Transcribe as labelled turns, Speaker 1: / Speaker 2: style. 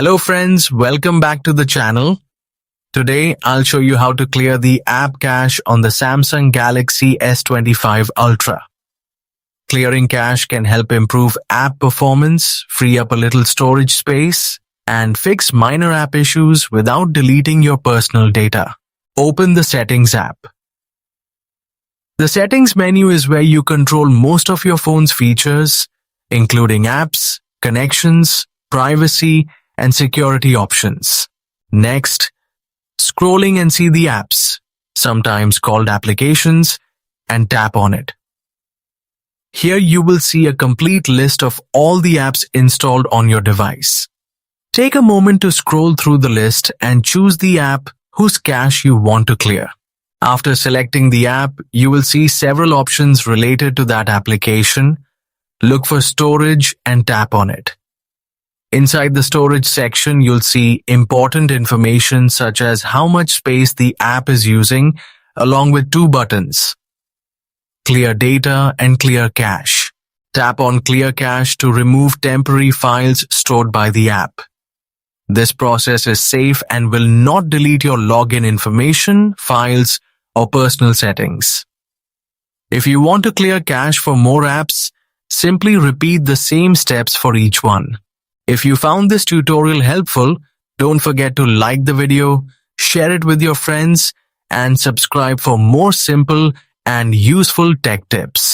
Speaker 1: Hello friends, welcome back to the channel. Today I'll show you how to clear the app cache on the Samsung Galaxy S25 Ultra. Clearing cache can help improve app performance, free up a little storage space, and fix minor app issues without deleting your personal data. Open the Settings app. The Settings menu is where you control most of your phone's features, including apps, connections, privacy, and security options. Next, scrolling and see the apps, sometimes called applications, and tap on it. Here you will see a complete list of all the apps installed on your device. Take a moment to scroll through the list and choose the app whose cache you want to clear. After selecting the app, you will see several options related to that application. Look for storage and tap on it. Inside the storage section, you'll see important information such as how much space the app is using, along with two buttons: Clear Data and Clear Cache. Tap on Clear Cache to remove temporary files stored by the app. This process is safe and will not delete your login information, files, or personal settings. If you want to clear cache for more apps, simply repeat the same steps for each one. If you found this tutorial helpful, don't forget to like the video, share it with your friends, and subscribe for more simple and useful tech tips.